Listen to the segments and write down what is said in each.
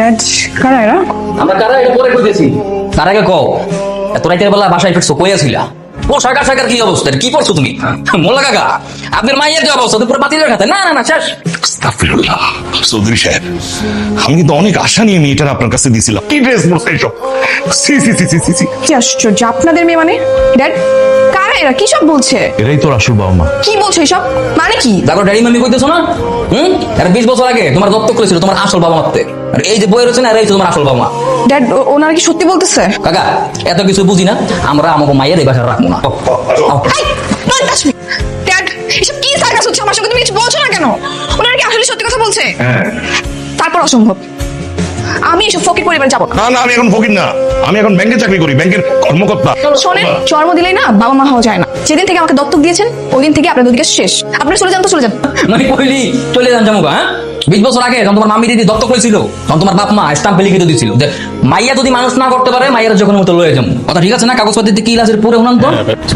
Dad কারা এরা? আমরা কারা এটা পরে কইতেছি, তার আগে কও এত রাতের বেলা বাসায় ফিরছো, কই আছিলা? পোশাক আশাকের কি অবস্থা, কি পড়ছো তুমি? মোল্লা কাকা আপনার মাইয়ের কি অবস্থা? পুরো বাতিলের খাতে। না না না, শেষ। আস্তাগফিরুল্লাহ। চৌধুরী সাহেব, আমি কিন্তু অনেক আশা নিয়ে মেয়েটার আপনার কাছে দিয়েছিলাম। কি ড্রেস পরছে এসব? সি সি সি সি সি সি। কি আশ্চর্য, আপনাদের মেয়ে মানে? ড্যাড কারা এরা? কি সব বলছে? এরাই তোর আসল বাবা মা। কি বলছে এসব? মানে কি? দেখো ড্যাডি মামি কইতেছো না, এরা 20 বছর আগে তোমার দত্তক করেছিল তোমার আসল বাবা মাতে। আর এই যে বই রয়েছে না, এরাই তো তোমার আসল বাবা মা। ড্যাড ওনারা কি সত্যি বলতেছে? কাকা এত কিছু বুঝি না, আমরা আমাকে মাইয়ের এই বাসায় রাখবো না। ড্যাড এসব কি সার্কাস হচ্ছে আমার সঙ্গে? তুমি কিছু বলছো না কেন? ওনারা কি আসলে সত্যি কথা বলছে? তারপর অসম্ভব, আমি এসব ফকির পরিবারে যাবো না। না না, আমি এখন ফকির না, আমি এখন ব্যাংকে চাকরি করি, ব্যাংকের কর্মকর্তা। শোনেন, জন্ম দিলেই না বাবা মা হওয়া যায় না। যেদিন থেকে আমাকে দত্তক দিয়েছেন ওই দিন থেকে আপনার দুদিকে শেষ। আপনারা চলে যান তো চলে যান। মানে কইলি চলে যান জামুকা? 20 বছর আগে যখন তোমার মামি দিদি দত্তক করেছিল, তখন তোমার বাপ মা স্টাম্পে লিখে দিয়েছিল যে মাইয়া যদি মানুষ না করতে পারে মাইয়ার যখন মতো লয়ে যাবো। কথা ঠিক আছে না? কাগজপত্রে কি লাজের পরে উনান তো।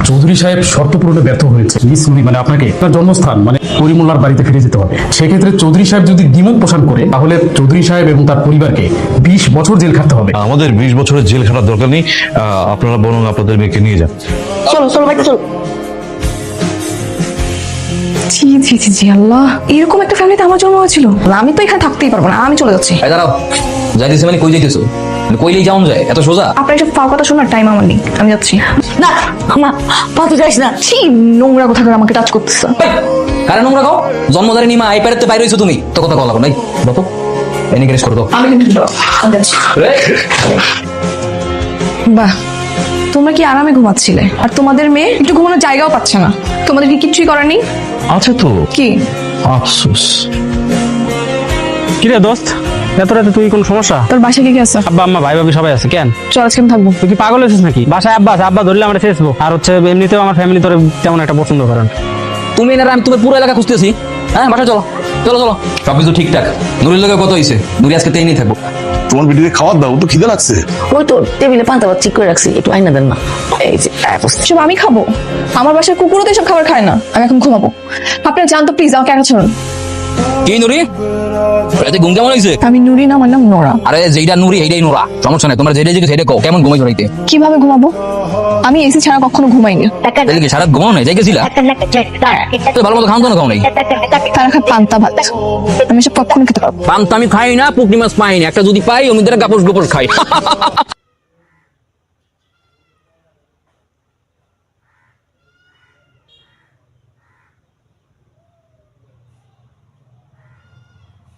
চৌধুরী সাহেব শর্ত পূরণে ব্যর্থ হয়েছে। মিসুরি মানে আপনাকে আপনার জন্মস্থান মানে পরিমুল্লার বাড়িতে ফিরে যেতে হবে। সেক্ষেত্রে চৌধুরী সাহেব যদি দ্বিমত পোষণ করে তাহলে চৌধুরী সাহেব এবং তার পরিবারকে 20 বছর জেল খাটতে হবে। আমাদের 20 বছরের জেল খাটার দরকার নেই, আপনারা বরং আপনাদের মেয়েকে নিয়ে যান। চলো চলো ভাই চলো। জি জি জি জি, আল্লাহ, এরকম একটা ফ্যামিলিতে আমার জন্ম হয়েছিল। আমি তো এখানে থাকতেই পারবো না, আমি চলে যাচ্ছি। এই দাঁড়াও, যাইতেছে মানে কই যাইতেছো? মানে কইলেই যাওন যায় এত সোজা? আপনার এসব ফাও কথা শোনার টাইম আমার নেই, আমি যাচ্ছি। না আমা পাতু যাইস না। ছি, নোংরা কথা করে আমাকে টাচ করতেছে। কারণ নোংরা কও? জন্মধারী নিমা এই পারেতে বাইরে হইছো তুমি, তো কথা কও লাগো নাই। দেখো এনে গ্রেস করে দাও। আমি যাচ্ছি। বাহ, তোমরা কি আরামে ঘুমাচ্ছিলে, আর তোমাদের মেয়ে একটু ঘুমানোর জায়গাও পাচ্ছে না। তোমাদের কি কিছুই করার নেই? আছে তো, কি? আফসোস। কিরে দোস্ত, এত রাতে তুই কোন সমস্যা? তোর বাসায় কে কে আছে? আব্বা আম্মা ভাই ভাবি সবাই আছে। কেন? চল আজকে আমি থাকবো। তুই কি পাগল হয়েছিস নাকি? বাসায় আব্বা আছে, আব্বা ধরলে আমরা শেষবো। আর হচ্ছে এমনিতেও আমার ফ্যামিলি তোর তেমন একটা পছন্দ করেন। তুমি এনারা আমি তোমার পুরো এলাকা খুঁজতেছি। হ্যাঁ বাসা চলো চলো চলো, সবকিছু ঠিকঠাক। নুরির লোকে কত হয়েছে? নুরি আজকে তেই নিয়ে থাকবো। তোমার ভিডিওতে খাওয়ার দাও, তো খিদে লাগছে। ওই তো টেবিলে পান্তা ভাত ঠিক করে রাখছি, একটু আইনা দেন না। এই যে সব আমি খাবো? আমার বাসার কুকুরও তো এসব খাবার খায় না। আমি এখন ঘুমাবো। আপনারা জান তো প্লিজ, আমাকে একা ছাড়ুন। কি নুরি, রাতে ঘুম কেমন হয়েছে? আমি নুরি না, আমার নাম নোরা। আরে যেইটা নুরি এইটাই নোরা, সমস্যা নাই। তোমার যেটা জিজ্ঞেস সেটা কও, কেমন ঘুমাইছো রাইতে? কিভাবে ঘুমাবো? আমি এসি ছাড়া কখনো ঘুমাইনি। তাহলে কি সারা ঘুমানো নাই? যাই গেছিলা তো ভালো মতো খাওয়া দাওয়া খাও নাই? তারা খায় পান্তা ভাত, আমি সব কখনো খেতে পারবো। পান্তা আমি খাই না, পুকনি মাছ পাই না। একটা যদি পাই অমিদের গাপস গোপস খাই।